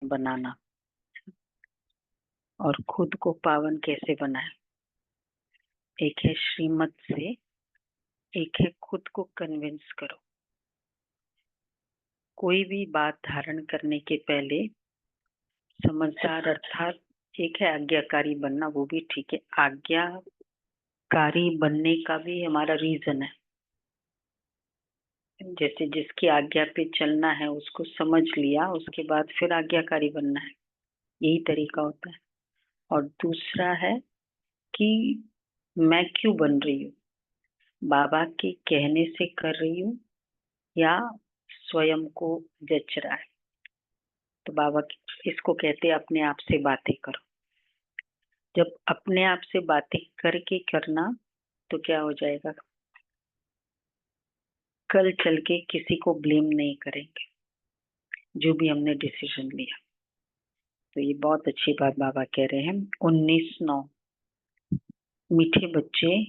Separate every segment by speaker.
Speaker 1: बनाना और खुद को पावन कैसे बनाए। एक है श्रीमत से, एक है खुद को कन्विंस करो। कोई भी बात धारण करने के पहले समझदार, अर्थात एक है आज्ञाकारी बनना, वो भी ठीक है। आज्ञाकारी बनने का भी हमारा रीजन है। जैसे जिसकी आज्ञा पे चलना है उसको समझ लिया, उसके बाद फिर आज्ञाकारी बनना है, यही तरीका होता है। और दूसरा है कि मैं क्यों बन रही हूँ, बाबा के कहने से कर रही हूँ या स्वयं को जच रहा है। तो बाबा इसको कहते हैं अपने आप से बातें करो। जब अपने आप से बातें करके करना तो क्या हो जाएगा, कल चल के किसी को ब्लेम नहीं करेंगे जो भी हमने डिसीजन लिया। तो ये बहुत अच्छी बात बाबा कह रहे हैं। 19/9। मीठे बच्चे,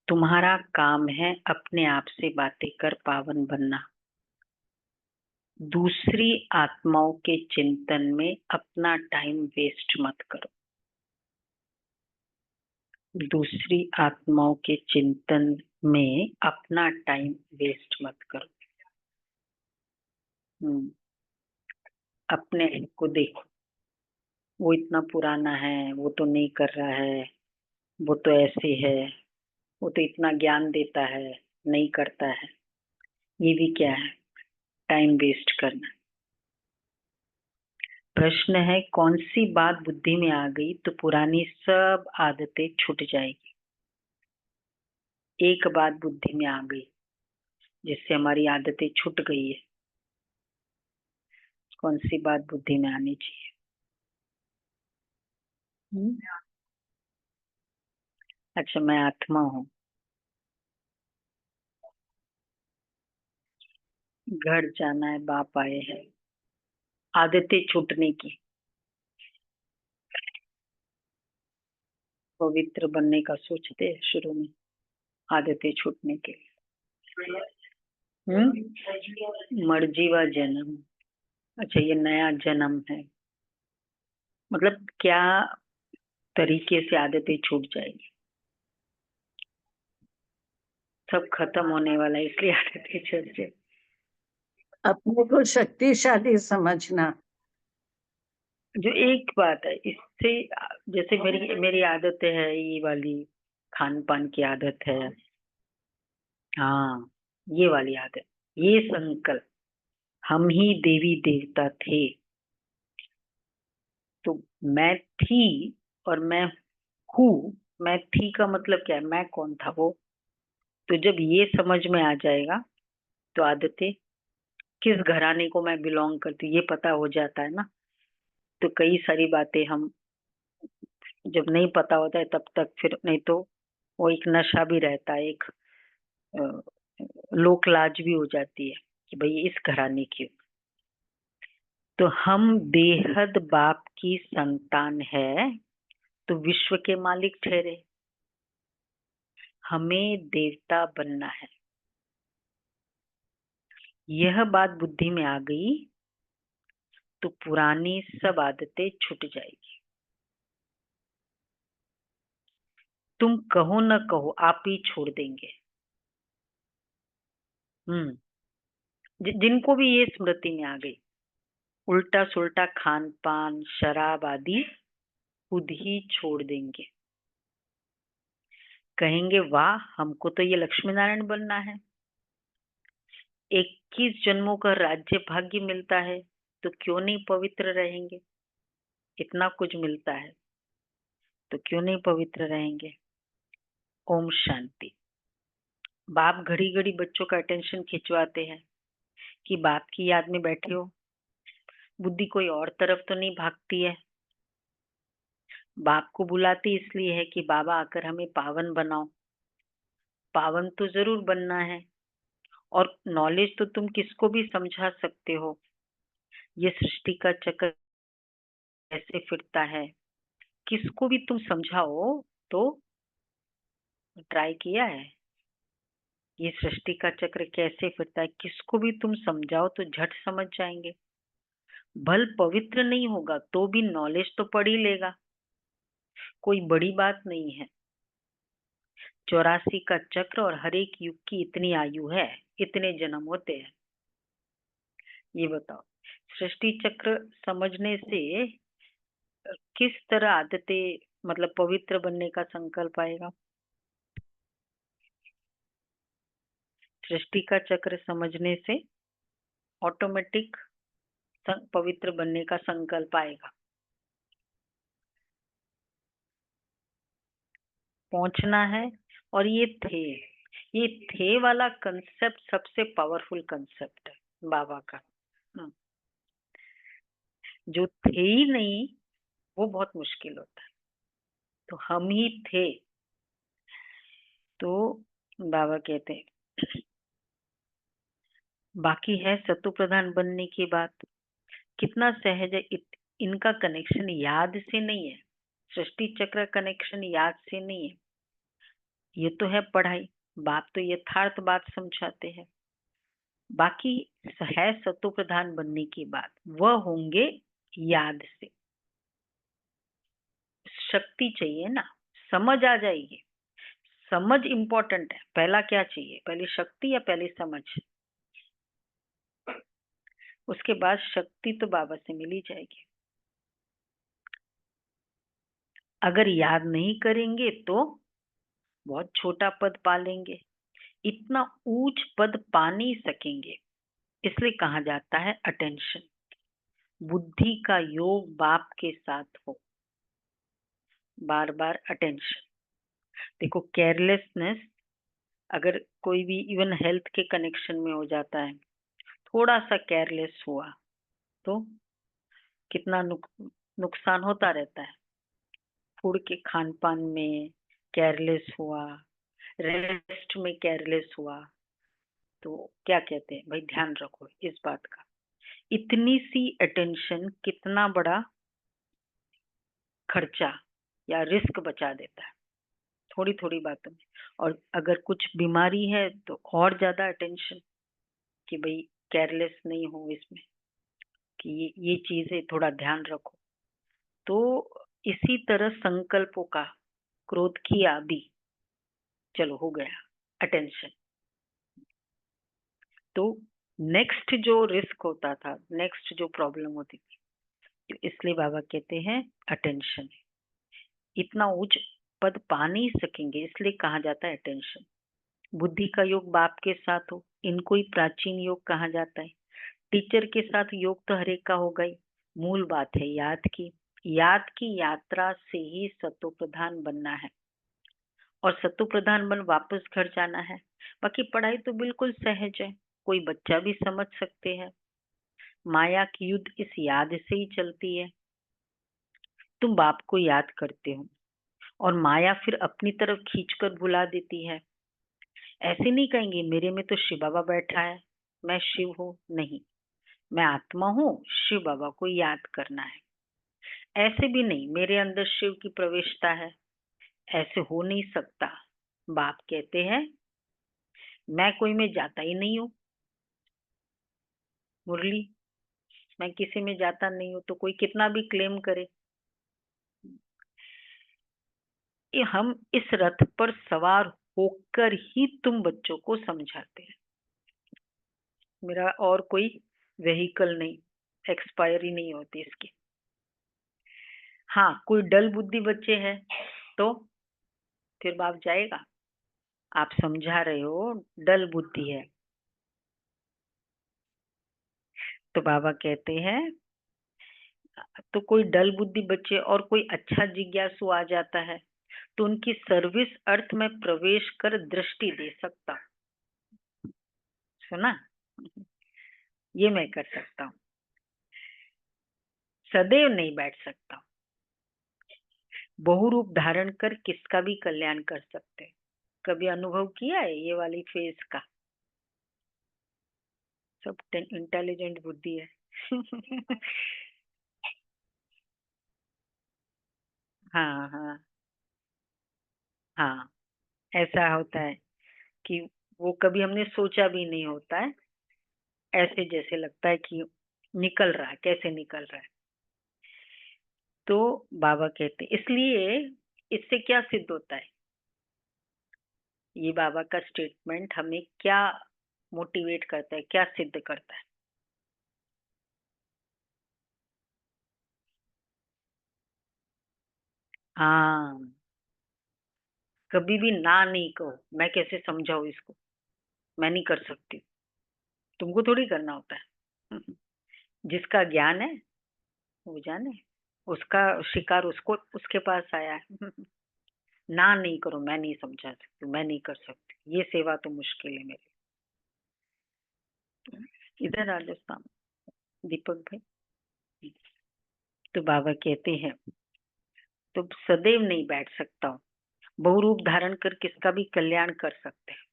Speaker 1: तुम्हारा काम है अपने आप से बातें कर पावन बनना। दूसरी आत्माओं के चिंतन में अपना टाइम वेस्ट मत करो। दूसरी आत्माओं के चिंतन में अपना टाइम वेस्ट मत करो। अपने को देखो, वो इतना पुराना है, वो तो नहीं कर रहा है, वो तो ऐसे है, वो तो इतना ज्ञान देता है, नहीं करता है। ये भी क्या है, टाइम वेस्ट करना। प्रश्न है कौन सी बात बुद्धि में आ गई तो पुरानी सब आदतें छूट जाएगी। एक बात बुद्धि में आ गई जिससे हमारी आदतें छूट गई है, कौन सी बात बुद्धि में आनी चाहिए? अच्छा, मैं आत्मा हूँ, घर जाना है, बाप आए हैं, आदतें छूटने की, पवित्र बनने का सोचते हैं शुरू में, आदतें छूटने के लिए। मर्जीवा जन्म। अच्छा, ये नया जन्म है, मतलब क्या तरीके से आदतें छूट जाएगी? सब खत्म होने वाला है इसलिए आदतें छूट जाए।
Speaker 2: अपने को शक्तिशाली समझना।
Speaker 1: जो एक बात है इससे, जैसे मेरी आदत है ये वाली, खान पान की आदत है, हाँ ये वाली आदत, ये संकल्प हम ही देवी देवता थे, तो मैं थी और मैं हूँ। मैं थी का मतलब क्या है, मैं कौन था वो। तो जब ये समझ में आ जाएगा तो आदतें, किस घराने को मैं बिलोंग करती हूँ ये पता हो जाता है ना। तो कई सारी बातें हम जब नहीं पता होता है तब तक, फिर नहीं तो वो एक नशा भी रहता है, एक अ, लोक लाज भी हो जाती है कि भाई इस घराने की हूँ। तो हम बेहद बाप की संतान है तो विश्व के मालिक ठहरे, हमें देवता बनना है। यह बात बुद्धि में आ गई तो पुरानी सब आदतें छूट जाएगी। तुम कहो न कहो आप ही छोड़ देंगे। जिनको भी ये स्मृति में आ गई, उल्टा सुल्टा खान पान शराब आदि खुद ही छोड़ देंगे। कहेंगे वाह, हमको तो ये लक्ष्मी नारायण बनना है, 21 जन्मों का राज्य भाग्य मिलता है, तो क्यों नहीं पवित्र रहेंगे। इतना कुछ मिलता है तो क्यों नहीं पवित्र रहेंगे। ओम शांति। बाप घड़ी घड़ी बच्चों का अटेंशन खिंचवाते हैं कि बाप की याद में बैठे हो, बुद्धि कोई और तरफ तो नहीं भागती है। बाप को बुलाते इसलिए है कि बाबा आकर हमें पावन बनाओ। पावन तो जरूर बनना है, और नॉलेज तो तुम किसको भी समझा सकते हो। ये सृष्टि का चक्र कैसे फिरता है, किसको भी तुम समझाओ तो, ट्राई किया है? ये सृष्टि का चक्र कैसे फिरता है, किसको भी तुम समझाओ तो झट समझ जाएंगे। भल पवित्र नहीं होगा तो भी नॉलेज तो पढ़ ही लेगा, कोई बड़ी बात नहीं है। 84 का चक्र और हर एक युग की इतनी आयु है, इतने जन्म होते हैं। ये बताओ, सृष्टि चक्र समझने से किस तरह आदतें, मतलब पवित्र बनने का संकल्प आएगा? सृष्टि का चक्र समझने से ऑटोमेटिक पवित्र बनने का संकल्प आएगा। पहुंचना है। और ये थे वाला कंसेप्ट सबसे पावरफुल कंसेप्ट है बाबा का। जो थे ही नहीं वो बहुत मुश्किल होता है, तो हम ही थे। तो बाबा कहते हैं बाकी है सत्व प्रधान बनने की बात, कितना सहज है। इनका कनेक्शन याद से नहीं है, सृष्टि चक्र कनेक्शन याद से नहीं है, ये तो है पढ़ाई। बाप तो यथार्थ बात समझाते हैं। बाकी है सत्व प्रधान बनने की बात, वह होंगे याद से। शक्ति चाहिए ना, समझ आ जाएगी। समझ इंपॉर्टेंट है। पहला क्या चाहिए, पहले शक्ति या पहले समझ? उसके बाद शक्ति तो बाबा से मिल ही जाएगी। अगर याद नहीं करेंगे तो बहुत छोटा पद पालेंगे, इतना ऊंच पद पा नहीं सकेंगे। इसलिए कहा जाता है अटेंशन, बुद्धि का योग बाप के साथ हो। बार बार अटेंशन। देखो केयरलेसनेस, अगर कोई भी इवन हेल्थ के कनेक्शन में हो जाता है, थोड़ा सा केयरलेस हुआ तो कितना नुकसान होता रहता है। फूड के खान पान में केयरलेस हुआ, रेस्ट में केयरलेस हुआ, तो क्या कहते हैं भाई, ध्यान रखो इस बात का। इतनी सी अटेंशन कितना बड़ा खर्चा या रिस्क बचा देता है, थोड़ी थोड़ी बातों में। और अगर कुछ बीमारी है तो और ज्यादा अटेंशन, कि भाई केयरलेस नहीं हो इसमें, कि ये चीजें थोड़ा ध्यान रखो। तो इसी तरह संकल्पों का, क्रोध किया भी, चलो हो गया अटेंशन। तो नेक्स्ट जो रिस्क होता था, नेक्स्ट जो प्रॉब्लम होती थी, तो इसलिए बाबा कहते हैं अटेंशन। इतना उच्च पद पा नहीं सकेंगे, इसलिए कहा जाता है अटेंशन। बुद्धि का योग बाप के साथ हो, इनको ही प्राचीन योग कहा जाता है। टीचर के साथ योग तो हरेक का होगा ही। मूल बात है याद की, याद की यात्रा से ही सत्व प्रधान बनना है, और सत्व प्रधान बन वापस घर जाना है। बाकी पढ़ाई तो बिल्कुल सहज है, कोई बच्चा भी समझ सकते हैं। माया की युद्ध इस याद से ही चलती है। तुम बाप को याद करते हो और माया फिर अपनी तरफ खींचकर भुला देती है। ऐसे नहीं कहेंगे मेरे में तो शिव बाबा बैठा है, मैं शिव हूँ, नहीं, मैं आत्मा हूँ, शिव बाबा को याद करना है। ऐसे भी नहीं मेरे अंदर शिव की प्रवेशता है, ऐसे हो नहीं सकता। बाप कहते हैं मैं कोई में जाता ही नहीं हूँ। मुरली, मैं किसी में जाता नहीं हूँ, तो कोई कितना भी क्लेम करे। ये हम इस रथ पर सवार होकर ही तुम बच्चों को समझाते हैं। मेरा और कोई वेहिकल नहीं, एक्सपायरी नहीं होती इसकी। हाँ, कोई डल बुद्धि बच्चे हैं तो फिर बाप जाएगा। आप समझा रहे हो डल बुद्धि है, तो बाबा कहते हैं तो कोई डल बुद्धि बच्चे और कोई अच्छा जिज्ञासु आ जाता है तो उनकी सर्विस अर्थ में प्रवेश कर दृष्टि दे सकता हूँ। सुना, ये मैं कर सकता हूँ, सदैव नहीं बैठ सकता हूँ। बहुरूप धारण कर किसका भी कल्याण कर सकते हैं। कभी अनुभव किया है ये वाली फेज का? सब इंटेलिजेंट बुद्धि है। हाँ हाँ हाँ, ऐसा होता है कि वो कभी हमने सोचा भी नहीं होता है, ऐसे जैसे लगता है कि निकल रहा है, कैसे निकल रहा है। तो बाबा कहते इसलिए इससे क्या सिद्ध होता है, ये बाबा का स्टेटमेंट हमें क्या मोटिवेट करता है, क्या सिद्ध करता है। हाँ, कभी भी ना नहीं कहो। मैं कैसे समझाऊं इसको, मैं नहीं कर सकती, तुमको थोड़ी करना होता है। जिसका ज्ञान है वो जाने, उसका शिकार उसको उसके पास आया है। ना नहीं करो, मैं नहीं समझा सकती, मैं नहीं कर सकती, ये सेवा तो मुश्किल है मेरी। इधर राजस्थान, दीपक भाई। तो बाबा कहते हैं तो सदैव नहीं बैठ सकता हूँ, बहुरूप धारण कर किसका भी कल्याण कर सकते हैं।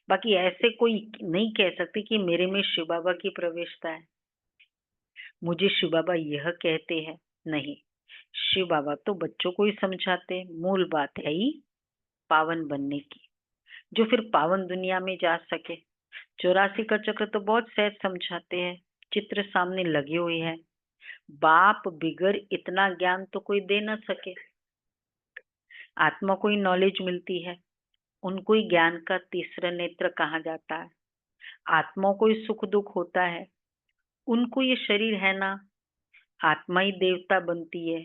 Speaker 1: बाकी ऐसे कोई नहीं कह सकते कि मेरे में शिव बाबा की प्रवेशता है, मुझे शिव बाबा यह कहते हैं। नहीं, शिव बाबा तो बच्चों को ही समझाते हैं। मूल बात है ही पावन बनने की, जो फिर पावन दुनिया में जा सके। 84 का चक्र तो बहुत सहज समझाते हैं, चित्र सामने लगे हुए हैं। बाप बिगर इतना ज्ञान तो कोई दे न सके। आत्मा को ही नॉलेज मिलती है, उनको ही ज्ञान का तीसरा नेत्र कहा जाता है। आत्माओं को ही सुख दुख होता है, उनको ये शरीर है ना, आत्मा ही देवता बनती है।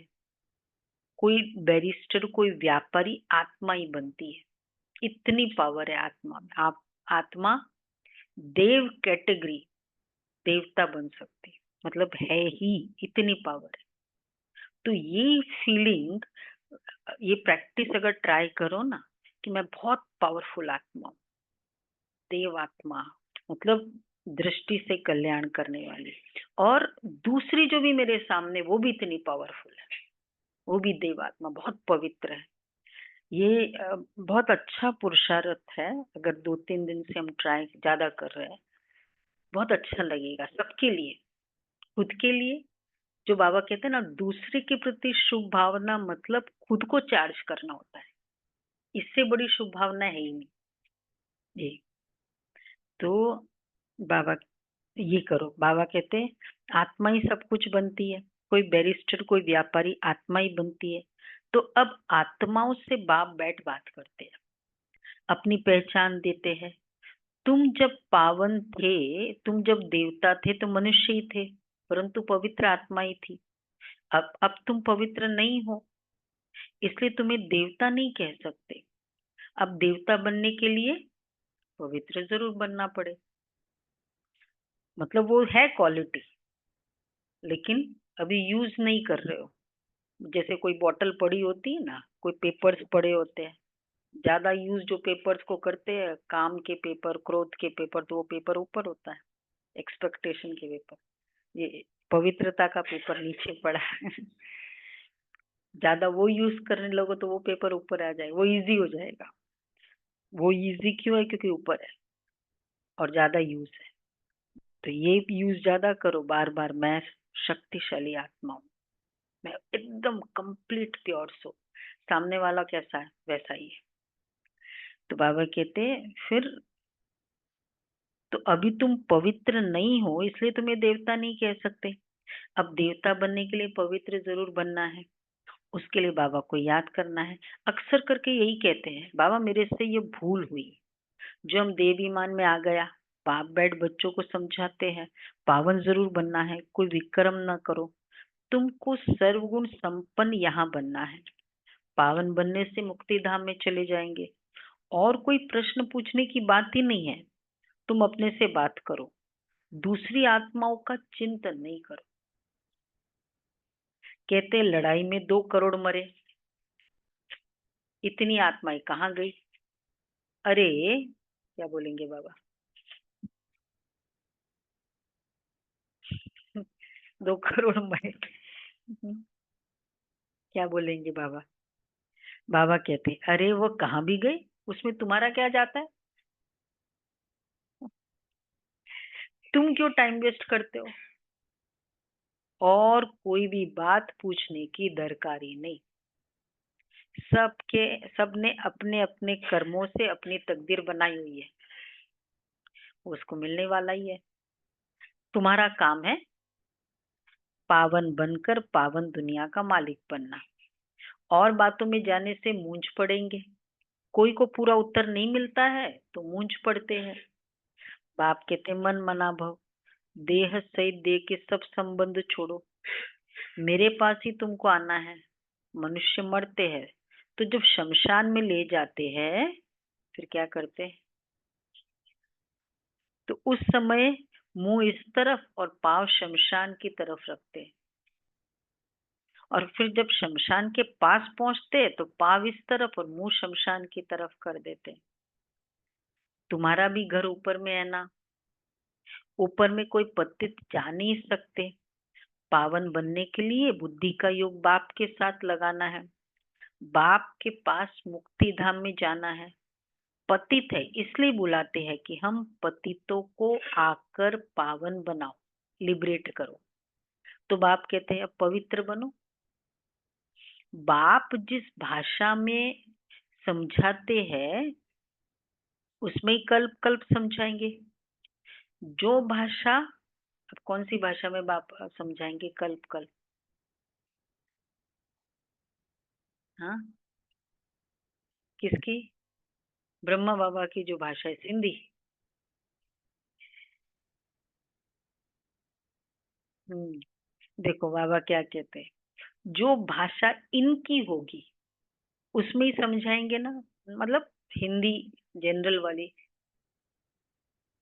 Speaker 1: कोई बैरिस्टर, कोई व्यापारी, आत्मा ही बनती है। इतनी पावर है आत्मा में। आप आत्मा देव कैटेगरी, देवता बन सकती है, मतलब है ही, इतनी पावर है। तो ये फीलिंग, ये प्रैक्टिस अगर ट्राई करो ना कि मैं बहुत पावरफुल आत्मा हूँ, देव आत्मा, मतलब दृष्टि से कल्याण करने वाली, और दूसरी जो भी मेरे सामने वो भी इतनी पावरफुल है, वो भी देवात्मा बहुत पवित्र है। ये बहुत अच्छा पुरुषार्थ है। अगर 2-3 दिन से हम ट्राई ज्यादा कर रहे हैं, बहुत अच्छा लगेगा सबके लिए, खुद के लिए। जो बाबा कहते हैं ना, दूसरे के प्रति शुभ भावना मतलब खुद को चार्ज करना होता है, इससे बड़ी शुभ भावना है ही नहीं जी। तो बाबा ये करो, बाबा कहते हैं आत्मा ही सब कुछ बनती है। कोई बैरिस्टर, कोई व्यापारी, आत्मा ही बनती है। तो अब आत्माओं से बाप बैठ बात करते हैं, अपनी पहचान देते हैं। तुम जब पावन थे, तुम जब देवता थे तो मनुष्य ही थे, परंतु पवित्र आत्मा ही थी। अब तुम पवित्र नहीं हो, इसलिए तुम्हें देवता नहीं कह सकते। अब देवता बनने के लिए पवित्र जरूर बनना पड़े, मतलब वो है क्वालिटी, लेकिन अभी यूज नहीं कर रहे हो। जैसे कोई बॉटल पड़ी होती है ना, कोई पेपर्स पड़े होते हैं, ज्यादा यूज जो पेपर्स को करते हैं, काम के पेपर, क्रोध के पेपर, तो वो पेपर ऊपर होता है, एक्सपेक्टेशन के पेपर। ये पवित्रता का पेपर नीचे पड़ा है। ज्यादा वो यूज करने लगो तो वो पेपर ऊपर आ जाएगा, वो इजी हो जाएगा। वो इजी क्यों है, क्योंकि ऊपर है और ज्यादा यूज है। तो ये यूज ज्यादा करो बार बार, मैं शक्तिशाली आत्मा हूँ, मैं एकदम कंप्लीट प्योर सो। सामने वाला कैसा है वैसा ही है। तो बाबा कहते हैं फिर तो अभी तुम पवित्र नहीं हो, इसलिए तुम्हें देवता नहीं कह सकते। अब देवता बनने के लिए पवित्र जरूर बनना है, उसके लिए बाबा को याद करना है। अक्सर करके यही कहते हैं, बाबा मेरे से ये भूल हुई, जो हम देव ईमान में आ गया। बाप बैठ बच्चों को समझाते हैं, पावन जरूर बनना है, कोई विक्रम ना करो, तुमको सर्वगुण संपन्न यहाँ बनना है। पावन बनने से मुक्ति धाम में चले जाएंगे, और कोई प्रश्न पूछने की बात ही नहीं है। तुम अपने से बात करो, दूसरी आत्माओं का चिंतन नहीं करो। कहते लड़ाई में 2 करोड़ मरे, इतनी आत्माएं कहाँ गई। अरे क्या बोलेंगे बाबा। 2 करोड़ मरे, क्या बोलेंगे बाबा। बाबा कहते अरे वो कहाँ भी गए, उसमें तुम्हारा क्या जाता है, तुम क्यों टाइम वेस्ट करते हो। और कोई भी बात पूछने की दरकारी नहीं। सबके सबने अपने अपने कर्मों से अपनी तकदीर बनाई हुई है, वो उसको मिलने वाला ही है। तुम्हारा काम है पावन बनकर पावन दुनिया का मालिक बनना। और बातों में जाने से मूंझ पड़ेंगे। कोई को पूरा उत्तर नहीं मिलता है तो मूंझ पड़ते हैं। बाप कहते मन मना भव, देह सहित देह के सब संबंध छोड़ो, मेरे पास ही तुमको आना है। मनुष्य मरते हैं तो जब शमशान में ले जाते हैं फिर क्या करते हैं? तो उस समय मुंह इस तरफ और पांव शमशान की तरफ रखते हैं। और फिर जब शमशान के पास पहुंचते हैं तो पांव इस तरफ और मुंह शमशान की तरफ कर देते हैं। तुम्हारा भी घर ऊपर में है ना, ऊपर में कोई पतित जा नहीं सकते। पावन बनने के लिए बुद्धि का योग बाप के साथ लगाना है। बाप के पास मुक्ति धाम में जाना है। पतित है इसलिए बुलाते हैं कि हम पतितों को आकर पावन बनाओ, लिबरेट करो। तो बाप कहते हैं अब पवित्र बनो। बाप जिस भाषा में समझाते हैं उसमें ही कल्प कल्प समझाएंगे। जो भाषा, अब कौन सी भाषा में बाप समझाएंगे कल्प कल्प? हाँ, किसकी? ब्रह्मा बाबा की जो भाषा है सिंधी। देखो बाबा क्या कहते हैं, जो भाषा इनकी होगी उसमें ही समझाएंगे ना। मतलब हिंदी जनरल वाली,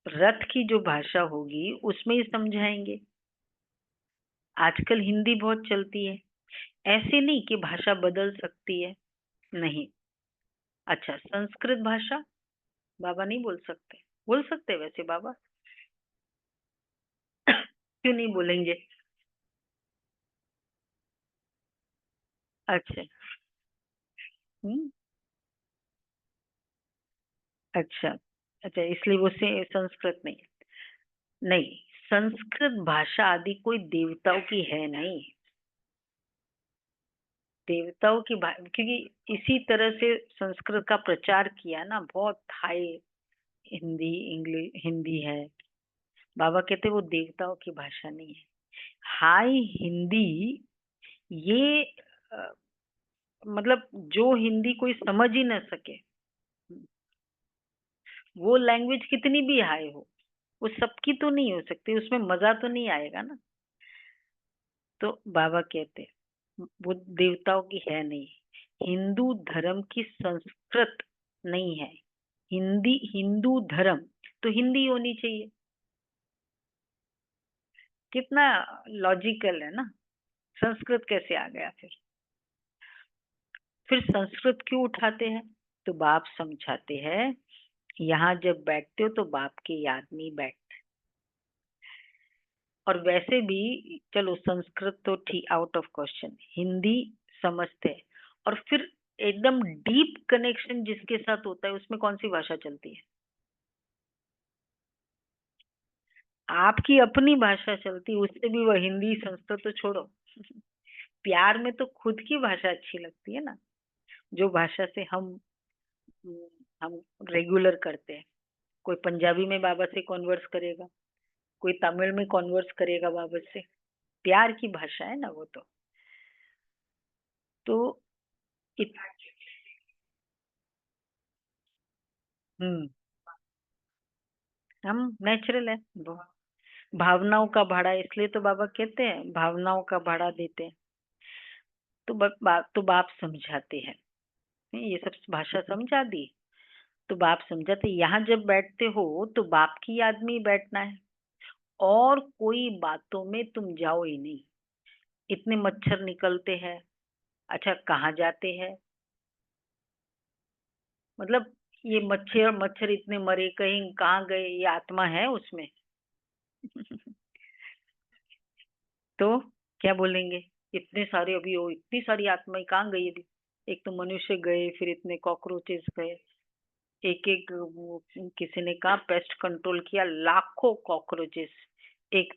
Speaker 1: रथ की जो भाषा होगी उसमें ही समझाएंगे। आजकल हिंदी बहुत चलती है, ऐसे नहीं कि भाषा बदल सकती है, नहीं। अच्छा, संस्कृत भाषा बाबा नहीं बोल सकते? बोल सकते वैसे बाबा। क्यों नहीं बोलेंगे? अच्छा। हम्म। अच्छा। अच्छा, इसलिए वो से संस्कृत नहीं है। नहीं, संस्कृत भाषा आदि कोई देवताओं की है नहीं। देवताओं की क्योंकि इसी तरह से संस्कृत का प्रचार किया ना, बहुत हाई हिंदी इंग्लिश हिंदी है। बाबा कहते वो देवताओं की भाषा नहीं है। हाई हिंदी ये मतलब जो हिंदी कोई समझ ही ना सके, वो लैंग्वेज कितनी भी हाई हो, वो सबकी तो नहीं हो सकती, उसमें मजा तो नहीं आएगा ना। तो बाबा कहते वो देवताओं की है नहीं। हिंदू धर्म की संस्कृत नहीं है। हिंदी हिंदू धर्म तो हिंदी होनी चाहिए। कितना लॉजिकल है ना। संस्कृत कैसे आ गया फिर संस्कृत क्यों उठाते हैं? तो बाप समझाते हैं, यहाँ जब बैठते हो तो बाप की याद में बैठ। और वैसे भी चलो संस्कृत तो ठीक आउट ऑफ क्वेश्चन, हिंदी समझते हैं। और फिर एकदम डीप कनेक्शन जिसके साथ होता है उसमें कौन सी भाषा चलती है? आपकी अपनी भाषा चलती है, उससे भी वह हिंदी संस्कृत तो छोड़ो। प्यार में तो खुद की भाषा अच्छी लगती है ना, जो भाषा से हम रेगुलर करते हैं। कोई पंजाबी में बाबा से कॉन्वर्स करेगा, कोई तमिल में कॉन्वर्स करेगा बाबा से। प्यार की भाषा है ना वो तो इत, हम्म हम नेचुरल है। भावनाओं का भाड़ा, इसलिए तो बाबा कहते हैं भावनाओं का भाड़ा देते हैं। तो तो बाप समझाते हैं, ये सब भाषा समझा दी। तो बाप समझाते यहाँ जब बैठते हो तो बाप की याद में ही बैठना है, और कोई बातों में तुम जाओ ही नहीं। इतने मच्छर निकलते हैं, अच्छा कहाँ जाते हैं? मतलब ये मच्छर मच्छर इतने मरे, कहीं कहाँ गए? ये आत्मा है उसमें? तो क्या बोलेंगे? इतने सारे अभी हो, इतनी सारी आत्माएं कहाँ गई अभी? एक तो मनुष्य गए, फिर इतने कॉकरोचेस गए। एक एक किसी ने कहा पेस्ट कंट्रोल किया, लाखों कॉकरोचेस एक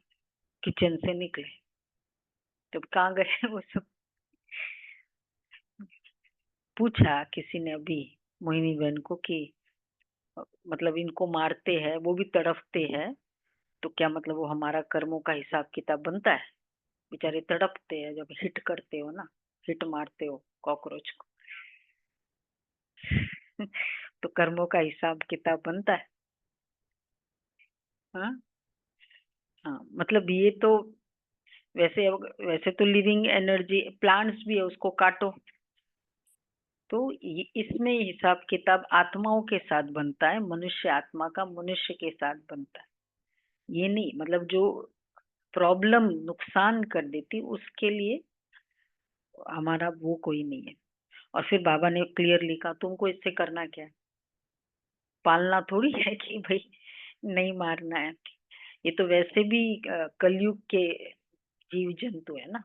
Speaker 1: किचन से निकले। तो कहाँ गए वो सब? पूछा किसी ने अभी मोहिनी बहन को कि मतलब इनको मारते हैं, वो भी तड़पते हैं, तो क्या मतलब वो हमारा कर्मों का हिसाब किताब बनता है? बेचारे तड़पते हैं जब हिट करते हो ना, हिट मारते हो कॉकरोच को। तो कर्मों का हिसाब किताब बनता है। हाँ हाँ, मतलब ये तो वैसे तो लिविंग एनर्जी प्लांट्स भी है, उसको काटो तो इसमें हिसाब किताब आत्माओं के साथ बनता है, मनुष्य आत्मा का मनुष्य के साथ बनता है। ये नहीं मतलब जो प्रॉब्लम नुकसान कर देती उसके लिए हमारा वो कोई नहीं है। और फिर बाबा ने क्लियरली कहा तुमको इससे करना क्या है, पालना थोड़ी है कि भाई नहीं मारना है। ये तो वैसे भी कलयुग के जीव जंतु है ना,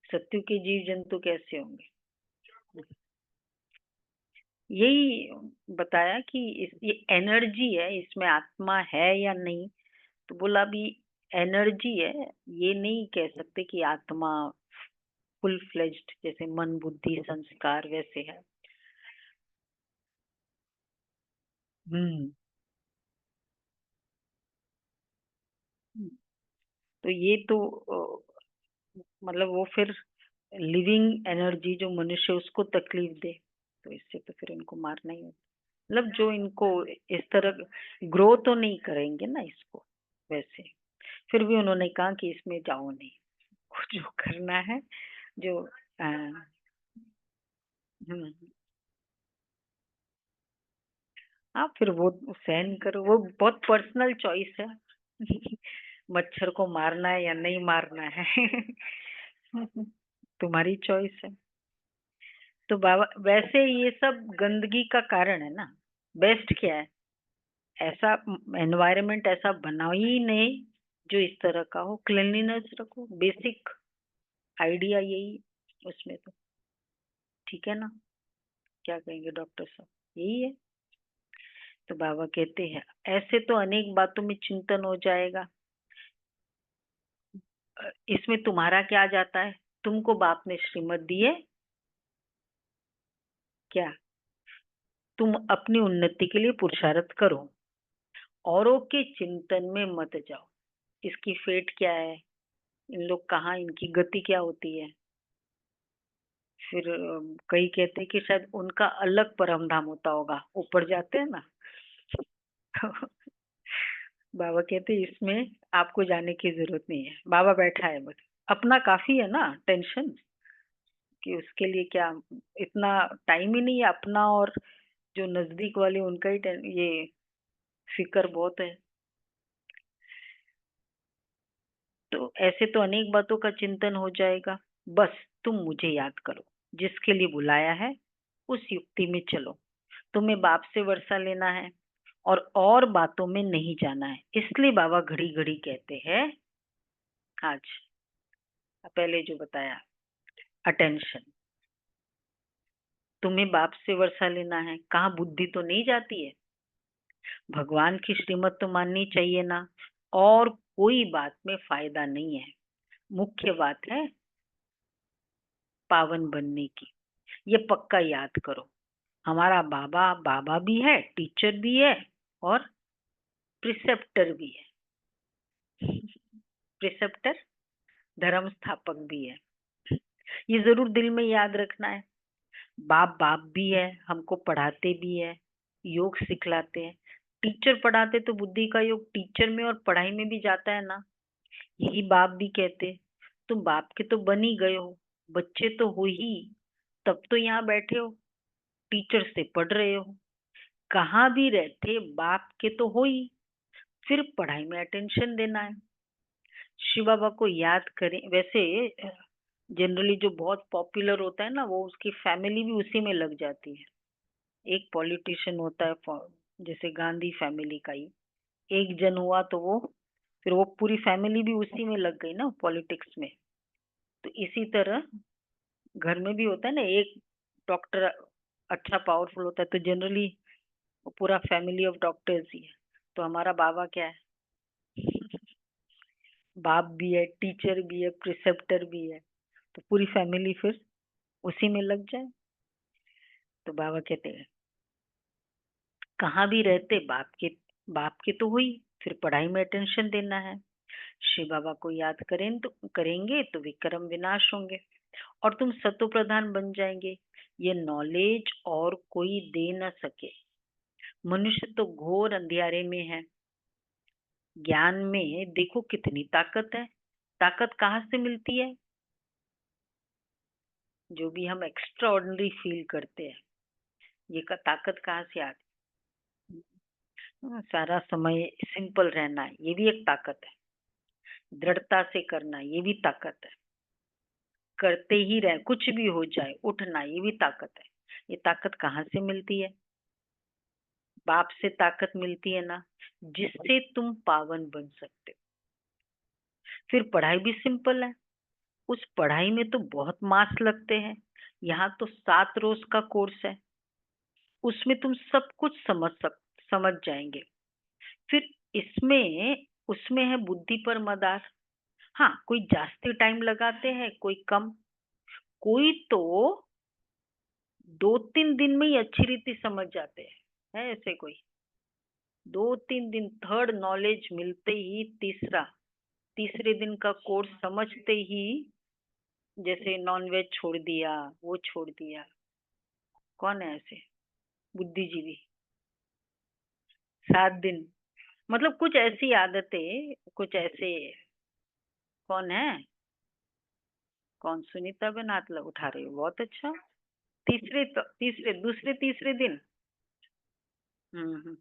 Speaker 1: सत्युग के जीव जंतु कैसे होंगे। यही बताया कि ये एनर्जी है, इसमें आत्मा है या नहीं। तो बोला भी एनर्जी है, ये नहीं कह सकते कि आत्मा फुल फ्लेज्ड जैसे मन बुद्धि संस्कार वैसे है। हम्म। तो ये तो मतलब वो फिर लिविंग एनर्जी जो मनुष्य उसको तकलीफ दे, तो इससे तो फिर इनको मारना ही होता। मतलब जो इनको इस तरह ग्रो तो नहीं करेंगे ना इसको वैसे। फिर भी उन्होंने कहा कि इसमें जाओ नहीं, जो करना है जो हम्म। हाँ फिर वो सहन करो, वो बहुत पर्सनल चॉइस है। मच्छर को मारना है या नहीं मारना है। तुम्हारी चॉइस है। तो बाबा वैसे ये सब गंदगी का कारण है ना। बेस्ट क्या है, ऐसा एनवायरनमेंट ऐसा बनाओ ही नहीं जो इस तरह का हो, क्लीनलीनेस रखो, बेसिक आइडिया यही उसमें तो। ठीक है ना, क्या कहेंगे डॉक्टर साहब, यही है। तो बाबा कहते हैं ऐसे तो अनेक बातों में चिंतन हो जाएगा, इसमें तुम्हारा क्या जाता है, तुमको बाप ने श्रीमत दी है क्या, तुम अपनी उन्नति के लिए पुरुषार्थ करो, औरों के चिंतन में मत जाओ। इसकी फेट क्या है, इन लोग कहाँ, इनकी गति क्या होती है। फिर कई कहते हैं कि शायद उनका अलग परम धाम होता होगा, ऊपर जाते हैं ना। बाबा कहते हैं इसमें आपको जाने की जरूरत नहीं है, बाबा बैठा है बस, अपना काफी है ना टेंशन, कि उसके लिए क्या इतना टाइम ही नहीं है अपना, और जो नजदीक वाले उनका ही ये फिक्र बहुत है। तो ऐसे तो अनेक बातों का चिंतन हो जाएगा, बस तुम मुझे याद करो, जिसके लिए बुलाया है उस युक्ति में चलो। तुम्हें बाप से वर्षा लेना है और बातों में नहीं जाना है। इसलिए बाबा घड़ी घड़ी कहते हैं आज पहले जो बताया अटेंशन, तुम्हें बाप से वर्षा लेना है, कहाँ बुद्धि तो नहीं जाती है, भगवान की श्रीमत तो माननी चाहिए ना, और कोई बात में फायदा नहीं है, मुख्य बात है पावन बनने की। ये पक्का याद करो, हमारा बाबा बाबा भी है, टीचर भी है, और प्रिसेप्टर भी है। प्रिसेप्टर धर्म स्थापक भी है। ये जरूर दिल में याद रखना है। बाप बाप भी है, हमको पढ़ाते भी है, योग सिखलाते हैं। टीचर पढ़ाते तो बुद्धि का योग टीचर में और पढ़ाई में भी जाता है ना। यही बाप भी कहते तुम बाप के तो बन ही गए हो, बच्चे तो हो ही, तब तो यहाँ बैठे हो, टीचर से पढ़ रहे हो, कहाँ भी रहते बाप के तो हो ही, फिर पढ़ाई में अटेंशन देना है। शिव बाबा को याद करें। वैसे जनरली जो बहुत पॉपुलर होता है ना, वो उसकी फैमिली भी उसी में लग जाती है। एक पॉलिटिशियन होता है जैसे गांधी फैमिली का ही एक जन हुआ, तो वो फिर वो पूरी फैमिली भी उसी में लग गई ना पॉलिटिक्स में। तो इसी तरह घर में भी होता है ना, एक डॉक्टर अच्छा पावरफुल होता है तो जनरली पूरा फैमिली ऑफ डॉक्टर्स ही है। तो हमारा बाबा क्या है, बाप भी है, टीचर भी है, प्रिसेप्टर भी है, तो पूरी फैमिली फिर उसी में लग जाए। तो बाबा कहते हैं कहाँ भी रहते बाप के तो हुई, फिर पढ़ाई में अटेंशन देना है। शिव बाबा को याद करेंगे तो विक्रम विनाश होंगे और तुम सतो प्रधान बन जाएंगे। ये नॉलेज और कोई दे न सके। मनुष्य तो घोर अंधियारे में है। ज्ञान में देखो कितनी ताकत है। ताकत कहाँ से मिलती है? जो भी हम एक्स्ट्रा ऑर्डिनरी फील करते हैं, ये का ताकत कहाँ से आती है? सारा समय सिंपल रहना, ये भी एक ताकत है। दृढ़ता से करना, ये भी ताकत है। करते ही रहे, कुछ भी हो जाए, उठना, ये भी ताकत है। ये ताकत कहाँ से मिलती है? बाप से ताकत मिलती है ना, जिससे तुम पावन बन सकते हो। फिर पढ़ाई भी सिंपल है। उस पढ़ाई में तो बहुत मार्क्स लगते हैं। यहाँ तो 7 रोज का कोर्स है, उसमें तुम सब कुछ समझ जाएंगे। फिर इसमें उसमें है बुद्धि पर मदार। हाँ, कोई जास्ती टाइम लगाते हैं, कोई कम। कोई तो 2-3 दिन में ही अच्छी रीति समझ जाते हैं, है ऐसे कोई। 2-3 दिन, थर्ड नॉलेज मिलते ही तीसरे दिन का कोर्स समझते ही, जैसे नॉनवेज छोड़ दिया, वो छोड़ दिया। कौन है ऐसे बुद्धिजीवी? 7 दिन, मतलब कुछ ऐसी आदतें, कुछ ऐसे। कौन है? कौन? सुनीता बहन हाथ उठा रही हो, बहुत अच्छा। दूसरे तीसरे दिन। हम्म।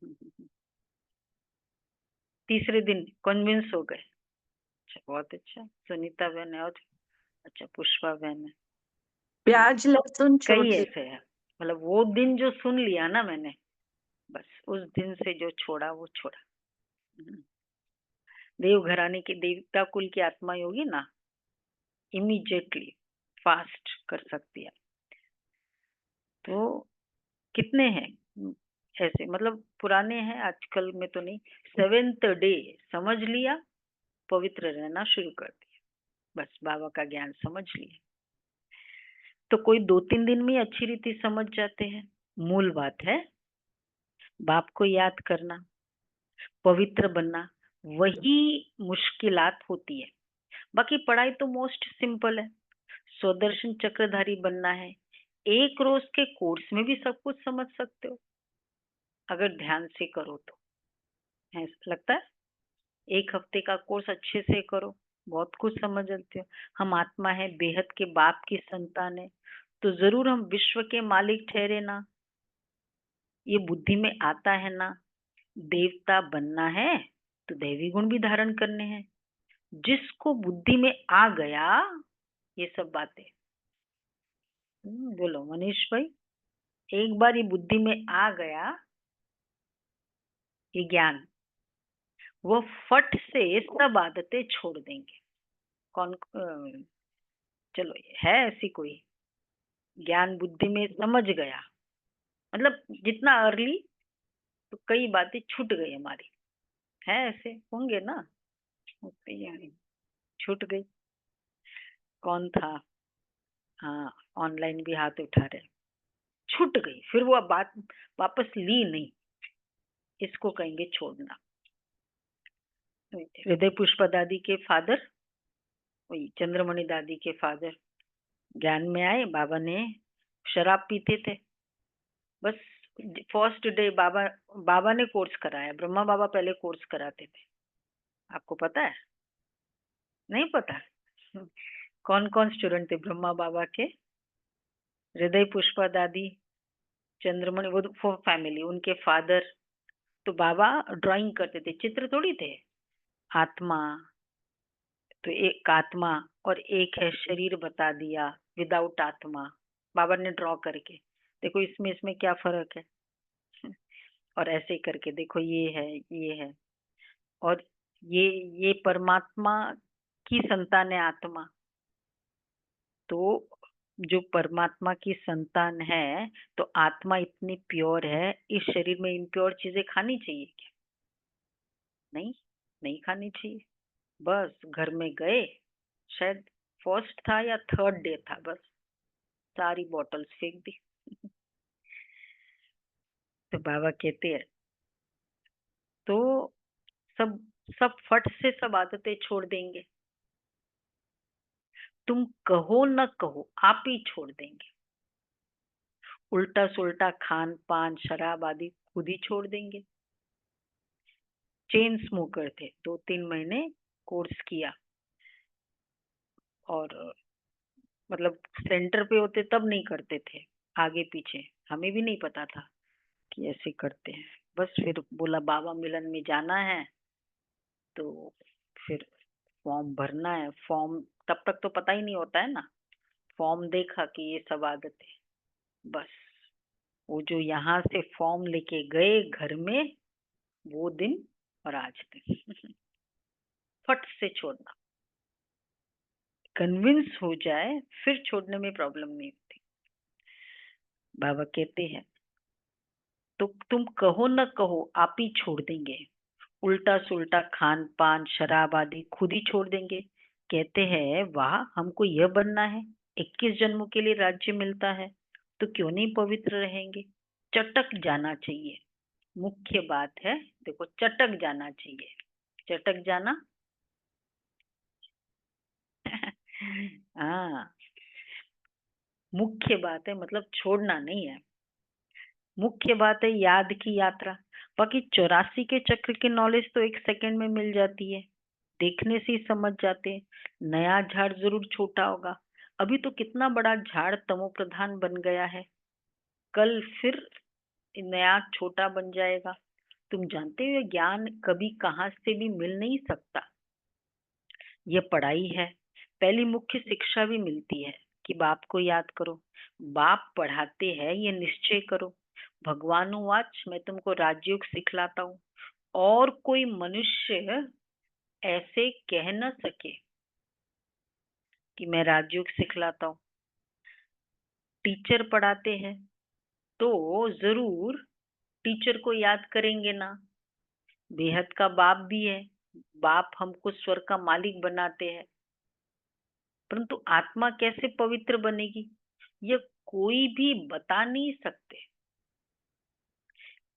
Speaker 1: तीसरे दिन कन्विंस हो गए। अच्छा, बहुत अच्छा। सुनीता बहन है, और अच्छा पुष्पा बहन है।
Speaker 2: प्याज लहसुन छोड़
Speaker 1: कई
Speaker 2: दिया।
Speaker 1: ऐसे है, मतलब वो दिन जो सुन लिया ना मैंने, बस उस दिन से जो छोड़ा वो छोड़ा। हम्म। देव घराने की, देवता कुल की आत्मा होगी ना, इमीडिएटली फास्ट कर सकती है। तो कितने हैं ऐसे, मतलब पुराने हैं, आजकल में तो नहीं। 7th डे समझ लिया, पवित्र रहना शुरू कर दिया, बस बाबा का ज्ञान समझ लिया। तो कोई 2-3 दिन में ही अच्छी रीति समझ जाते हैं। मूल बात है बाप को याद करना, पवित्र बनना, वही मुश्किलात होती है। बाकी पढ़ाई तो मोस्ट सिंपल है। स्वदर्शन चक्रधारी बनना है, 1 रोज के कोर्स में भी सब कुछ समझ सकते हो, अगर ध्यान से करो तो। है लगता है 1 हफ्ते का कोर्स अच्छे से करो, बहुत कुछ समझ सकते हो। हम आत्मा है, बेहद के बाप की संतान है, तो जरूर हम विश्व के मालिक ठहरे ना। ये बुद्धि में आता है ना। देवता बनना है तो दैवी गुण भी धारण करने हैं। जिसको बुद्धि में आ गया ये सब बातें, बोलो मनीष भाई, एक बार ये बुद्धि में आ गया ये ज्ञान, वो फट से सब आदतें छोड़ देंगे। कौन चलो, है ऐसी कोई? ज्ञान बुद्धि में समझ गया, मतलब जितना अर्ली, तो कई बातें छूट गई हमारी। है ऐसे होंगे ना, होते ही हैं। छूट गई। कौन था? हाँ, ऑनलाइन भी हाथ उठा रहे। छूट गई, फिर वो बात वापस ली नहीं, इसको कहेंगे छोड़ना। हृदय पुष्पा दादी के फादर, वही चंद्रमणि दादी के फादर ज्ञान में आए। बाबा ने शराब पीते थे, बस फर्स्ट डे बाबा ने कोर्स कराया। ब्रह्मा बाबा पहले कोर्स कराते थे, आपको पता है? नहीं पता? कौन कौन स्टूडेंट थे ब्रह्मा बाबा के? हृदय पुष्पा दादी, चंद्रमणि, वो फैमिली, उनके फादर। तो बाबा ड्राइंग करते थे, चित्र थोड़ी थे। आत्मा, तो एक आत्मा और एक है शरीर बता दिया, विदाउट आत्मा, बाबा ने ड्रॉ करके। देखो इसमें इसमें क्या फर्क है। और ऐसे करके देखो, ये है, ये है, और ये परमात्मा की संतान है आत्मा। तो जो परमात्मा की संतान है, तो आत्मा इतनी प्योर है, इस शरीर में इम्प्योर चीजें खानी चाहिए क्या? नहीं, नहीं खानी चाहिए। बस घर में गए, शायद फर्स्ट था या थर्ड डे था, बस सारी बॉटल्स फेंक दी। तो बाबा कहते हैं, तो सब सब फट से सब आदतें छोड़ देंगे। तुम कहो न कहो, आप ही छोड़ देंगे। उल्टा सुल्टा खान पान शराब आदि खुद ही छोड़ देंगे। चेन स्मोकर थे, 2-3 महीने कोर्स किया और मतलब सेंटर पे होते तब नहीं करते थे, आगे पीछे हमें भी नहीं पता था कि ऐसे करते हैं। बस फिर बोला बाबा मिलन में जाना है, तो फिर फॉर्म भरना है। फॉर्म तब तक तो पता ही नहीं होता है ना। फॉर्म देखा कि ये सब आदतें, बस वो जो यहाँ से फॉर्म लेके गए घर में, वो दिन और आज दिन फट से छोड़ना। कन्विंस हो जाए फिर छोड़ने में प्रॉब्लम नहीं होती। बाबा कहते हैं तो तुम कहो न कहो, आप ही छोड़ देंगे। उल्टा सुल्टा खान पान शराब आदि खुद ही छोड़ देंगे। कहते हैं वाह, हमको यह बनना है, 21 जन्मों के लिए राज्य मिलता है, तो क्यों नहीं पवित्र रहेंगे। चटक जाना चाहिए, मुख्य बात है। देखो, चटक जाना चाहिए। चटक जाना हाँ, मुख्य बात है, मतलब छोड़ना नहीं है। मुख्य बात है याद की यात्रा। बाकी 84 के चक्र की नॉलेज तो 1 सेकंड में मिल जाती है, देखने से ही समझ जाते हैं। नया झाड़ जरूर छोटा होगा, अभी तो कितना बड़ा झाड़ तमो प्रधान बन गया है, कल फिर नया छोटा बन जाएगा। तुम जानते हो ज्ञान कभी कहाँ से भी मिल नहीं सकता। ये पढ़ाई है। पहली मुख्य शिक्षा भी मिलती है कि बाप को याद करो। बाप पढ़ाते हैं, ये निश्चय करो। भगवानुवाच, मैं तुमको राजयोग सिखलाता हूँ, और कोई मनुष्य ऐसे कह न सके कि मैं राजयोग सिखलाता हूँ। टीचर पढ़ाते हैं तो जरूर टीचर को याद करेंगे ना। बेहद का बाप भी है, बाप हमको स्वर्ग का मालिक बनाते हैं, परंतु आत्मा कैसे पवित्र बनेगी, ये कोई भी बता नहीं सकते।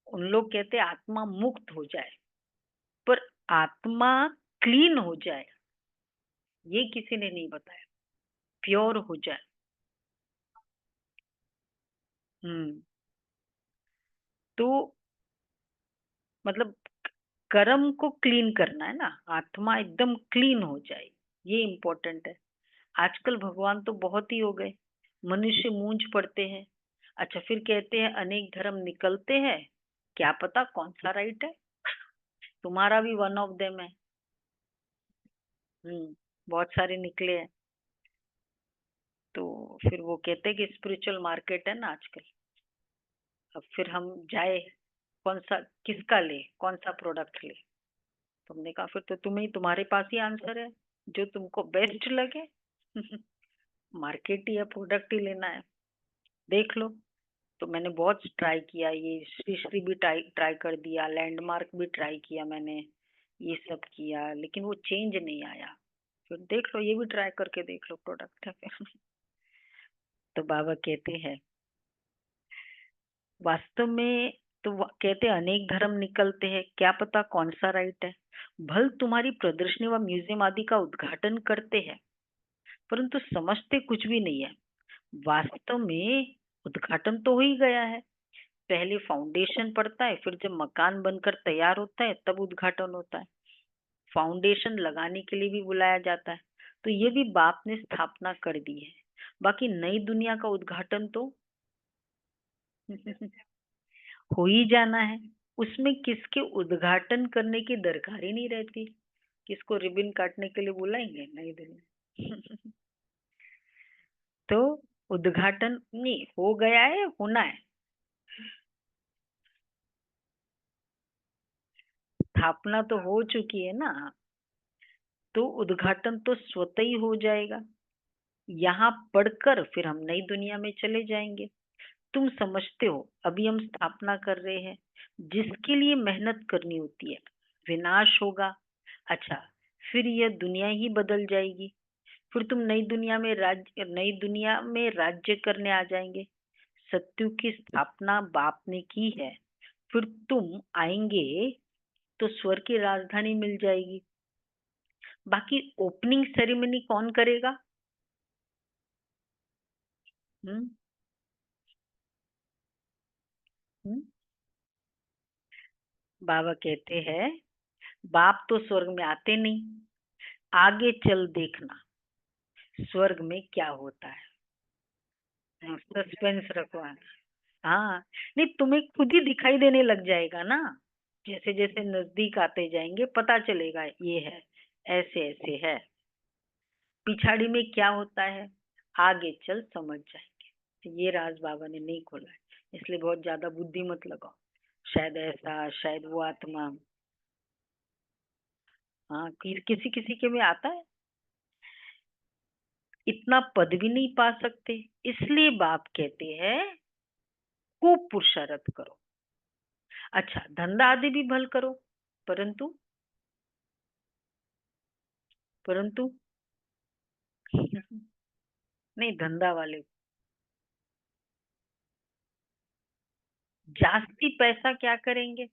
Speaker 1: उन लोग कहते आत्मा मुक्त हो जाए, पर आत्मा क्लीन हो जाए ये किसी ने नहीं बताया। प्योर हो जाए। हम्म। तो मतलब कर्म को क्लीन करना है ना, आत्मा एकदम क्लीन हो जाए, ये इम्पोर्टेंट है। आजकल भगवान तो बहुत ही हो गए, मनुष्य मूंझ पड़ते हैं। अच्छा, फिर कहते हैं अनेक धर्म निकलते हैं, क्या पता कौन सा राइट है। तुम्हारा भी वन ऑफ देम है। बहुत सारे निकले हैं। तो फिर वो कहते हैं कि स्पिरिचुअल मार्केट है ना आजकल। अब फिर हम जाए, कौन सा किसका ले, कौन सा प्रोडक्ट ले। तुमने कहा फिर तो तुम्हें, तुम्हारे पास ही आंसर है, जो तुमको बेस्ट लगे। मार्केट ही है, प्रोडक्ट ही लेना है, देख लो। तो मैंने बहुत ट्राई किया, ये श्री श्री भी ट्राई ट्राई कर दिया, लैंडमार्क भी ट्राई किया मैंने, ये सब किया, लेकिन वो चेंज नहीं आया। फिर देख लो, ये भी ट्राई करके देख लो, प्रोडक्ट है फिर। तो बाबा कहते हैं वास्तव में, तो कहते हैं अनेक धर्म निकलते हैं, क्या पता कौन सा राइट है। भल तुम्हारी प्रदर्शनी व म्यूजियम आदि का उद्घाटन करते हैं, परंतु समझते कुछ भी नहीं है। वास्तव में उद्घाटन तो हो ही गया है। पहले फाउंडेशन पड़ता है, फिर जब मकान बनकर तैयार होता है तब उद्घाटन होता है। फाउंडेशन लगाने के लिए भी बुलाया जाता है। तो ये भी बाप ने स्थापना कर दी है। बाकी नई दुनिया का उद्घाटन तो हो ही जाना है। उसमें किसके उद्घाटन करने की दरकार ही नहीं रहती। किसको रिबन काटने के लिए बुलाएंगे, नई दुनिया। तो उद्घाटन नहीं हो गया है, होना है। स्थापना तो हो चुकी है ना, तो उद्घाटन तो स्वतः ही हो जाएगा। यहाँ पढ़कर फिर हम नई दुनिया में चले जाएंगे। तुम समझते हो अभी हम स्थापना कर रहे हैं, जिसके लिए मेहनत करनी होती है। विनाश होगा, अच्छा, फिर यह दुनिया ही बदल जाएगी। फिर तुम नई दुनिया में राज्य करने आ जाएंगे। सत्यु की स्थापना बाप ने की है, फिर तुम आएंगे तो स्वर्ग की राजधानी मिल जाएगी। बाकी ओपनिंग सेरेमनी कौन करेगा? हम्म हम्म? बाबा कहते हैं बाप तो स्वर्ग में आते नहीं, आगे चल देखना स्वर्ग में क्या होता है। सस्पेंस रखवाना। हाँ, नहीं तुम्हें खुद ही दिखाई देने लग जाएगा ना, जैसे जैसे नजदीक आते जाएंगे पता चलेगा ये है, ऐसे ऐसे है, पिछाड़ी में क्या होता है, आगे चल समझ जाएंगे। तो ये राज बाबा ने नहीं खोला है, इसलिए बहुत ज्यादा बुद्धि मत लगाओ, शायद ऐसा शायद वो आत्मा। हाँ, किसी किसी के में आता है, इतना पद भी नहीं पा सकते, इसलिए बाप कहते हैं खूब पुरुषार्थ करो। अच्छा, धंधा आदि भी भल करो, परंतु परंतु नहीं, धंधा वाले जास्ती पैसा क्या करेंगे,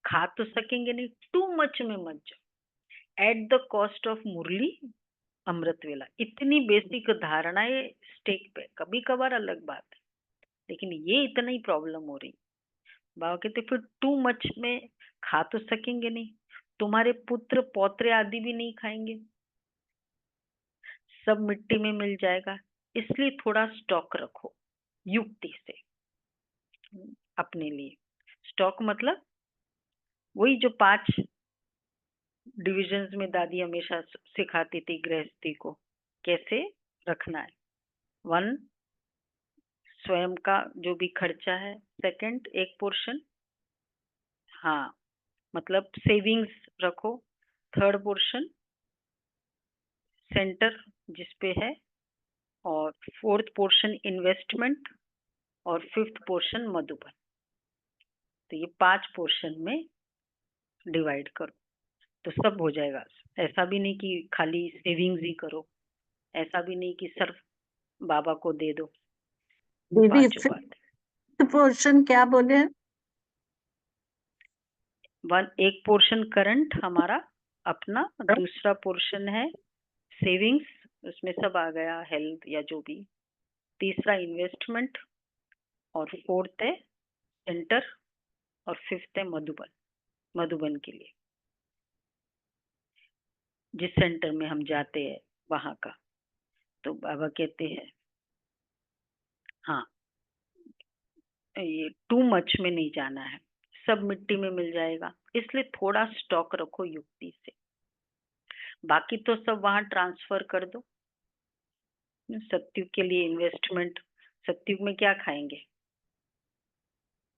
Speaker 1: खा तो सकेंगे नहीं, टू मच में मत जाओ, एट द कॉस्ट ऑफ मुरली अमृत वेला। इतनी बेसिक धारणाएं स्टेक पे, कभी कभार अलग बात है, लेकिन ये इतना ही प्रॉब्लम हो रही। बाबा कहते फिर टू मच में खा तो सकेंगे नहीं, तुम्हारे पुत्र पौत्रे आदि भी नहीं खाएंगे, सब मिट्टी में मिल जाएगा, इसलिए थोड़ा स्टॉक रखो युक्ति से। अपने लिए स्टॉक मतलब वही जो 5 डिविजन्स में दादी हमेशा सिखाती थी गृहस्थी को कैसे रखना है। 1, स्वयं का जो भी खर्चा है, सेकंड एक पोर्शन, हाँ मतलब सेविंग्स रखो, थर्ड पोर्शन सेंटर जिसपे है, और फोर्थ पोर्शन इन्वेस्टमेंट, और फिफ्थ पोर्शन मधुबन। तो ये 5 पोर्शन में डिवाइड करो तो सब हो जाएगा। ऐसा भी नहीं कि खाली सेविंग्स ही करो, ऐसा भी नहीं कि सिर्फ बाबा को दे दो,
Speaker 2: दीदी
Speaker 1: पांचों बात।
Speaker 2: पोर्शन क्या बोले?
Speaker 1: एक पोर्शन करंट हमारा अपना, दूसरा पोर्शन है सेविंग्स, उसमें सब आ गया, हेल्थ या जो भी, तीसरा इन्वेस्टमेंट, और फोर्थ है सेंटर, और फिफ्थ है मधुबन, मधुबन के लिए जिस सेंटर में हम जाते हैं वहां का। तो बाबा कहते हैं हाँ, ये टू मच में नहीं जाना है, सब मिट्टी में मिल जाएगा, इसलिए थोड़ा स्टॉक रखो युक्ति से, बाकी तो सब वहां ट्रांसफर कर दो। सत्युग के लिए इन्वेस्टमेंट, सत्युग में क्या खाएंगे,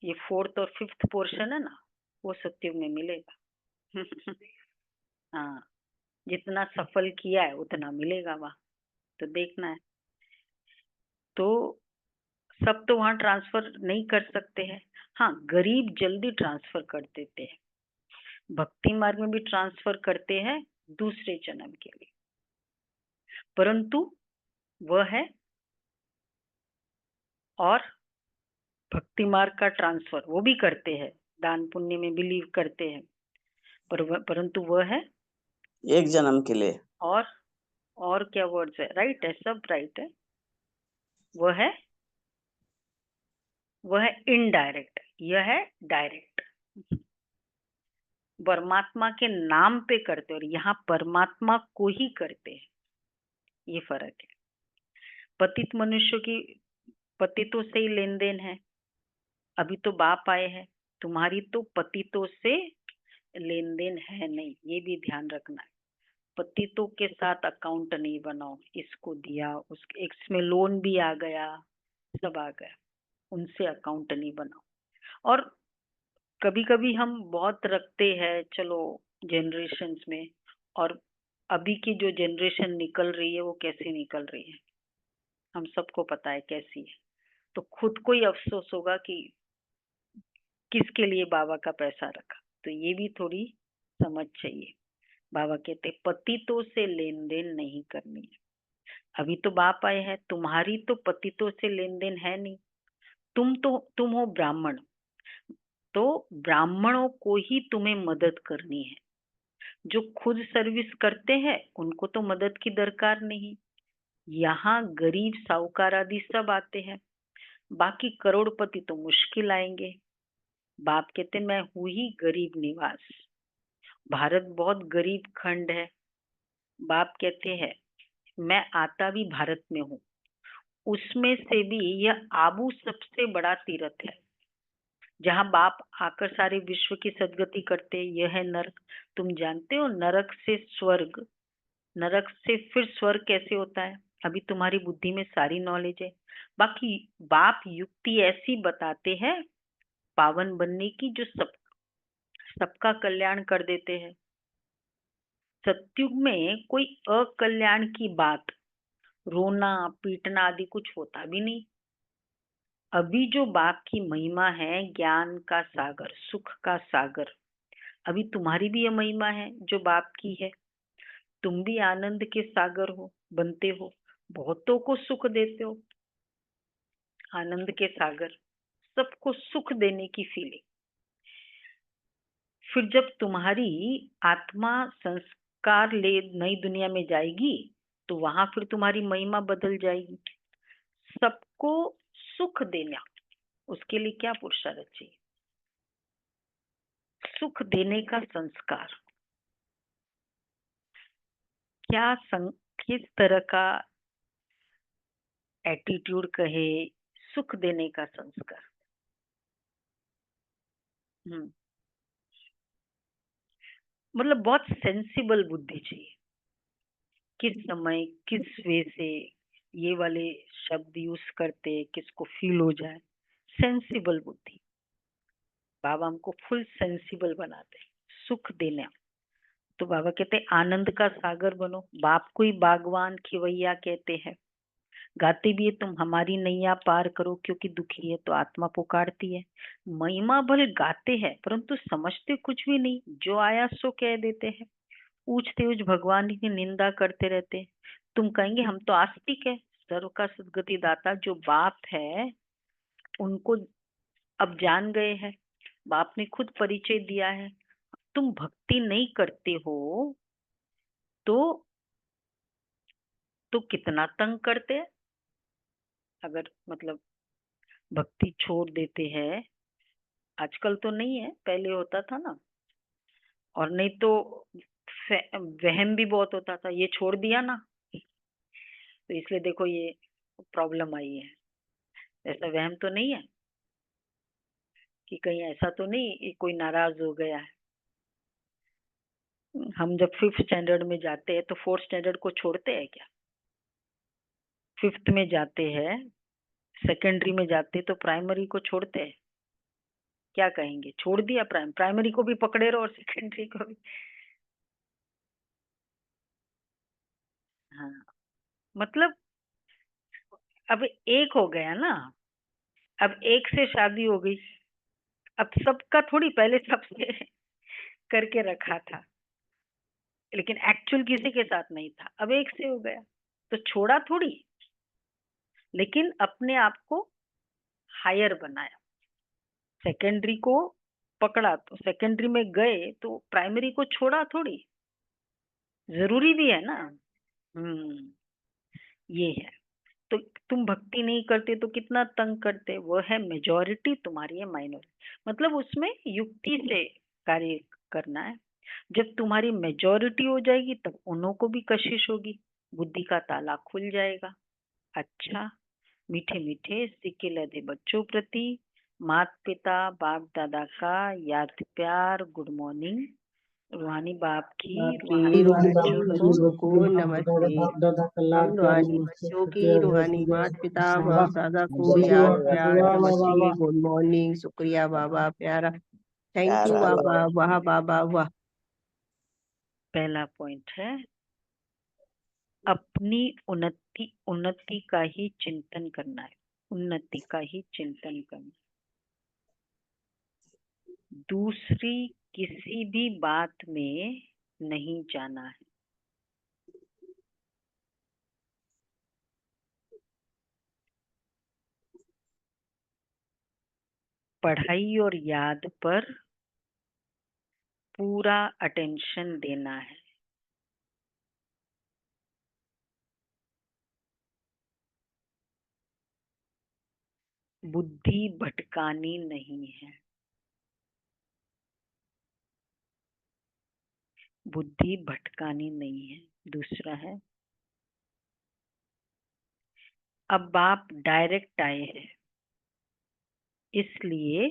Speaker 1: ये फोर्थ और फिफ्थ पोर्शन है ना, वो सत्युग में मिलेगा। हाँ, जितना सफल किया है उतना मिलेगा वहां, तो देखना है। तो सब तो वहां ट्रांसफर नहीं कर सकते हैं, हाँ गरीब जल्दी ट्रांसफर कर देते हैं, भक्ति मार्ग में भी ट्रांसफर करते हैं दूसरे जन्म के लिए, परंतु वह है, और भक्ति मार्ग का ट्रांसफर वो भी करते हैं, दान पुण्य में बिलीव करते हैं, परंतु वह है
Speaker 3: एक जन्म के लिए।
Speaker 1: और और क्या वर्ड्स है, राइट है, सब राइट है। वह है इनडायरेक्ट, यह है डायरेक्ट, परमात्मा के नाम पे करते, और यहाँ परमात्मा को ही करते हैं, ये फर्क है। पतित मनुष्य की पतितों से ही लेन देन है, अभी तो बाप आए हैं, तुम्हारी तो पतितों से लेन देन है नहीं, ये भी ध्यान रखना है। पतितों के साथ अकाउंट नहीं बनाओ, इसको दिया उसके, इसमें लोन भी आ गया, सब आ गया, उनसे अकाउंट नहीं बनाओ। और कभी कभी हम बहुत रखते हैं, चलो जनरेशन्स में, और अभी की जो जनरेशन निकल रही है वो कैसे निकल रही है हम सबको पता है कैसी है, तो खुद को ही अफसोस होगा कि किसके लिए बाबा का पैसा रखा। तो ये भी थोड़ी समझ चाहिए। बाबा कहते पतितों से लेन देन नहीं करनी है, अभी तो बाप आए हैं, तुम्हारी तो पतितों से लेन देन है नहीं, तुम हो ब्राह्मण, तो ब्राह्मणों को ही तुम्हें मदद करनी है। जो खुद सर्विस करते हैं उनको तो मदद की दरकार नहीं। यहाँ गरीब साहूकार आदि सब आते हैं, बाकी करोड़पति तो मुश्किल आएंगे। बाप कहते मैं हूं ही गरीब निवास। भारत बहुत गरीब खंड है। बाप कहते हैं मैं आता भी भारत में हूँ, उसमें से भी यह आबू सबसे बड़ा तीर्थ है जहाँ बाप आकर सारे विश्व की सदगति करते। यह है नरक। तुम जानते हो नरक से स्वर्ग, नरक से फिर स्वर्ग कैसे होता है? अभी तुम्हारी बुद्धि में सारी नॉलेज है। बाकी बाप युक्ति ऐसी बताते हैं पावन बनने की जो सबका कल्याण कर देते हैं। सत्युग में कोई अकल्याण की बात, रोना पीटना आदि कुछ होता भी नहीं। अभी जो बाप की महिमा है ज्ञान का सागर, सुख का सागर, अभी तुम्हारी भी यह महिमा है जो बाप की है। तुम भी आनंद के सागर हो, बनते हो, बहुतों को सुख देते हो। आनंद के सागर, सबको सुख देने की फीलिंग। फिर जब तुम्हारी आत्मा संस्कार ले नई दुनिया में जाएगी तो वहां फिर तुम्हारी महिमा बदल जाएगी। सबको सुख देना, उसके लिए क्या पुरुषार्थ चाहिए? सुख देने का संस्कार। किस तरह का एटीट्यूड कहे, सुख देने का संस्कार। मतलब बहुत सेंसिबल बुद्धि चाहिए। किस समय किस वे से ये वाले शब्द यूज करते, किसको फील हो जाए। सेंसिबल बुद्धि। बाबा हमको फुल सेंसिबल बनाते, सुख देना। तो बाबा कहते आनंद का सागर बनो। बाप को ही बागवान खिवैया कहते हैं। गाते भी है तुम हमारी नैया पार करो, क्योंकि दुखी है तो आत्मा पुकारती है। महिमा भले गाते हैं परंतु समझते कुछ भी नहीं, जो आया सो कह देते हैं। ऊंचते ऊंच भगवान की निंदा करते रहते हैं। तुम कहेंगे हम तो आस्तिक है। सर्व का सदगति दाता जो बाप है उनको अब जान गए हैं। बाप ने खुद परिचय दिया है। तुम भक्ति नहीं करते हो तो कितना तंग करते हैं। अगर मतलब भक्ति छोड़ देते हैं, आजकल तो नहीं है, पहले होता था ना। और नहीं तो वहम भी बहुत होता था, ये छोड़ दिया ना तो इसलिए देखो ये प्रॉब्लम आई है। ऐसा वहम तो नहीं है कि कहीं ऐसा तो नहीं ये कोई नाराज हो गया है। हम जब 5th स्टैंडर्ड में जाते हैं तो 4th स्टैंडर्ड को छोड़ते हैं क्या? 5th में जाते हैं, सेकेंडरी में जाते हैं तो प्राइमरी को छोड़ते हैं क्या? कहेंगे छोड़ दिया, प्राइमरी को भी पकड़े रहो और सेकेंडरी को भी। हाँ, मतलब अब एक हो गया ना। अब एक से शादी हो गई, अब सबका थोड़ी पहले सबसे करके रखा था, लेकिन एक्चुअल किसी के साथ नहीं था। अब एक से हो गया तो छोड़ा थोड़ी, लेकिन अपने आप को हायर बनाया। सेकेंडरी को पकड़ा तो सेकेंडरी में गए तो प्राइमरी को छोड़ा थोड़ी। जरूरी भी है ना। ये है। तो तुम भक्ति नहीं करते तो कितना तंग करते। वो है मेजॉरिटी, तुम्हारी है माइनॉरिटी। मतलब उसमें युक्ति से कार्य करना है। जब तुम्हारी मेजॉरिटी हो जाएगी तब उन्हों को भी कशिश होगी, बुद्धि का ताला खुल जाएगा। अच्छा, मीठे मीठे सिक्के लदे बच्चों प्रति माता पिता बाप दादा का याद प्यार, गुड मॉर्निंग। रूहानी बाप की रूहानी बच्चों को
Speaker 4: बच्चों को नमस्ते। हम रूहानी बच्चों की रूहानी माता पिता बाप दादा को याद प्यार नमस्ते, गुड मॉर्निंग, शुक्रिया बाबा प्यारा, थैंक यू बाबा, वाह बाबा वाह।
Speaker 1: पहला पॉइंट है अपनी उन्नति का ही चिंतन करना है। उन्नति का ही चिंतन करना। दूसरी किसी भी बात में नहीं जाना है। पढ़ाई और याद पर पूरा अटेंशन देना है। बुद्धि भटकानी नहीं है। बुद्धि भटकानी नहीं है। दूसरा है, अब आप डायरेक्ट आए हैं, इसलिए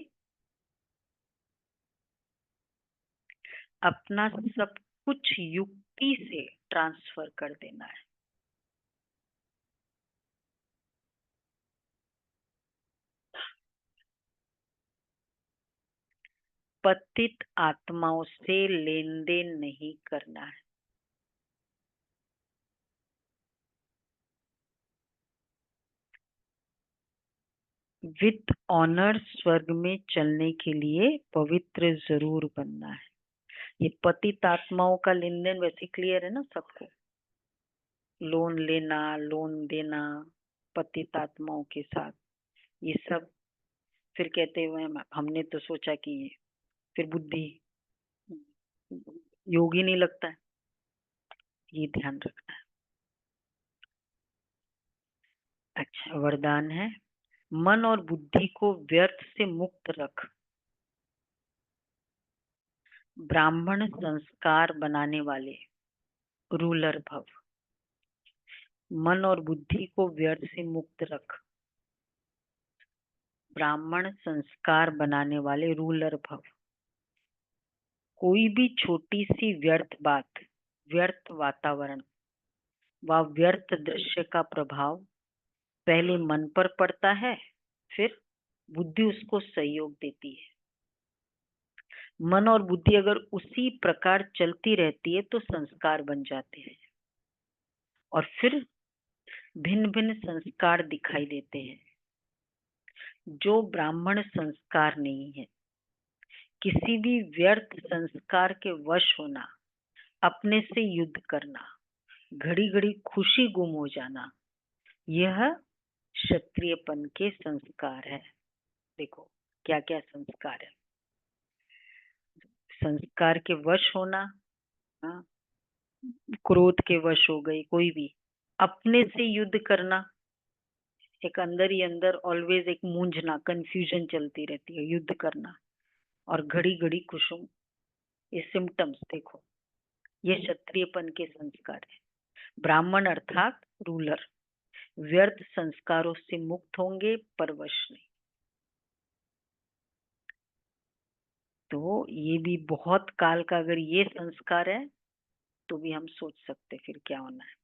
Speaker 1: अपना सब कुछ युक्ति से ट्रांसफर कर देना है। पतित आत्माओं से लेन देन नहीं करना है। विथ ऑनर स्वर्ग में चलने के लिए पवित्र जरूर बनना है। ये पतित आत्माओं का लेन देन वैसे क्लियर है ना सबको, लोन लेना, लोन देना पतित आत्माओं के साथ, ये सब। फिर कहते हुए हमने तो सोचा कि फिर बुद्धि योगी नहीं लगता है, ये ध्यान रखना है। अच्छा, वरदान है, मन और बुद्धि को व्यर्थ से मुक्त रख, ब्राह्मण संस्कार बनाने वाले रूलर भव। मन और बुद्धि को व्यर्थ से मुक्त रख, ब्राह्मण संस्कार बनाने वाले रूलर भव। कोई भी छोटी सी व्यर्थ बात, व्यर्थ वातावरण व व्यर्थ दृश्य का प्रभाव पहले मन पर पड़ता है, फिर बुद्धि उसको सहयोग देती है। मन और बुद्धि अगर उसी प्रकार चलती रहती है तो संस्कार बन जाते हैं और फिर भिन्न भिन्न संस्कार दिखाई देते हैं। जो ब्राह्मण संस्कार नहीं है, किसी भी व्यर्थ संस्कार के वश होना, अपने से युद्ध करना, घड़ी घड़ी खुशी गुम हो जाना, यह क्षत्रियपन के संस्कार है। देखो क्या क्या संस्कार है। संस्कार के वश होना, हाँ, क्रोध के वश हो गई, कोई भी अपने से युद्ध करना, एक अंदर ही अंदर ऑलवेज एक मूंझना, कंफ्यूजन चलती रहती है, युद्ध करना, और घड़ी घड़ी कुसुम, ये सिम्टम्स देखो, ये क्षत्रियपन के संस्कार है। ब्राह्मण अर्थात रूलर व्यर्थ संस्कारों से मुक्त होंगे पर वश नहीं। तो ये भी बहुत काल का अगर ये संस्कार है तो भी हम सोच सकते फिर क्या होना है।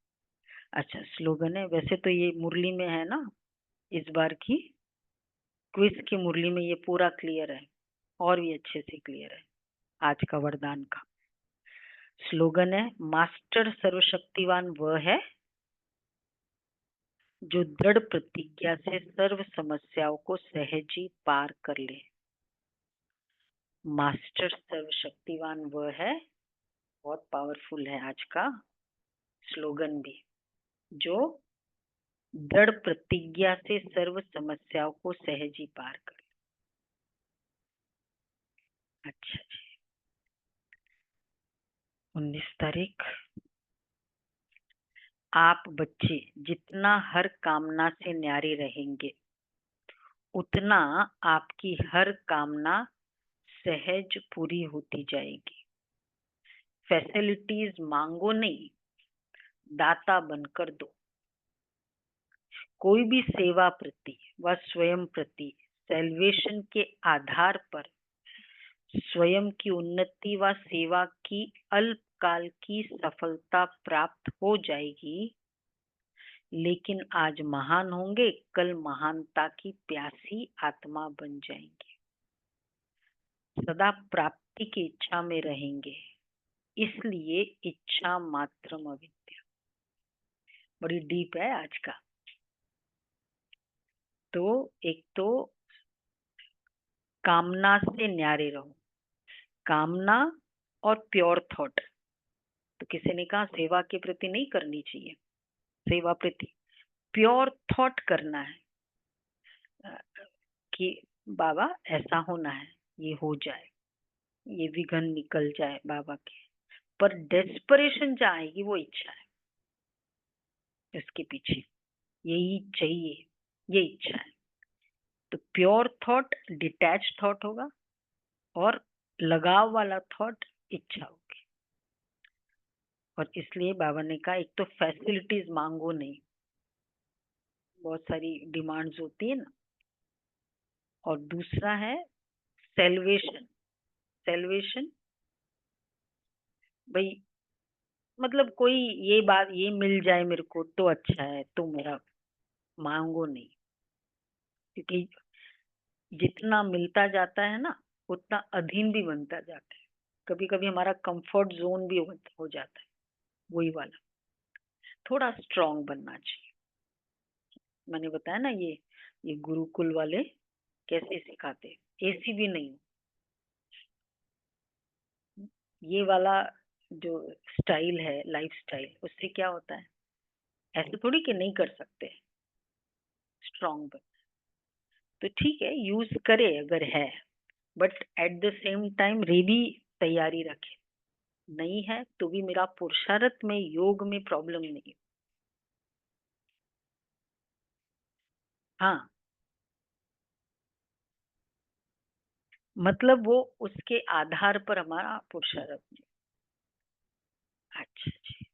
Speaker 1: अच्छा, स्लोगन है, वैसे तो ये मुरली में है ना, इस बार की क्विज की मुरली में ये पूरा क्लियर है, और भी अच्छे से क्लियर है आज का वरदान का। स्लोगन है, मास्टर सर्वशक्तिवान वह है जो दृढ़ प्रतिज्ञा से सर्व समस्याओं को सहज ही पार कर ले। मास्टर सर्वशक्तिवान वह है, बहुत पावरफुल है आज का स्लोगन भी, जो दृढ़ प्रतिज्ञा से सर्व समस्याओं को सहज ही पार कर। अच्छा जी, 19 तारीख, आप बच्चे जितना हर कामना से न्यारे रहेंगे, उतना आपकी हर कामना सहज पूरी होती जाएगी। फैसिलिटीज मांगो नहीं, दाता बनकर दो। कोई भी सेवा प्रति व स्वयं प्रति सेल्वेशन के आधार पर स्वयं की उन्नति व सेवा की अल्पकाल की सफलता प्राप्त हो जाएगी, लेकिन आज महान होंगे, कल महानता की प्यासी आत्मा बन जाएंगे। सदा प्राप्ति की इच्छा में रहेंगे, इसलिए इच्छा मात्रम अविद्या। बड़ी डीप है आज का। तो एक तो कामना से न्यारे रहो, कामना और प्योर थॉट। तो किसी ने कहा सेवा के प्रति नहीं करनी चाहिए, सेवा प्रति प्योर थॉट करना है कि बाबा ऐसा होना है, ये हो जाए, ये विघन निकल जाए बाबा के, पर डेस्परेशन जहाँ आएगी वो इच्छा है, इसके पीछे यही चाहिए, ये इच्छा है। तो प्योर थॉट डिटैच थॉट होगा और लगाव वाला थॉट इच्छा होगी। और इसलिए बाबा ने कहा एक तो फैसिलिटीज मांगो नहीं, बहुत सारी डिमांड्स होती है ना, और दूसरा है सेल्वेशन। सेल्वेशन भाई मतलब कोई ये बात ये मिल जाए मेरे को तो अच्छा है, तो मेरा मांगो नहीं, क्योंकि जितना मिलता जाता है ना उतना अधीन भी बनता जाता है। कभी कभी हमारा कंफर्ट जोन भी हो जाता है, वही वाला। थोड़ा स्ट्रांग बनना चाहिए। मैंने बताया ना ये गुरुकुल वाले कैसे सिखाते, एसी भी नहीं, ये वाला जो स्टाइल है लाइफ स्टाइल, उससे क्या होता है, ऐसे थोड़ी कि नहीं कर सकते, स्ट्रांग बन। तो ठीक है यूज करे अगर है, but at the same time ready तैयारी रखे, नहीं है तो भी मेरा पुरुषार्थ में योग में प्रॉब्लम नहीं। हाँ मतलब वो उसके आधार पर हमारा पुरुषार्थ नहीं। अच्छा जी।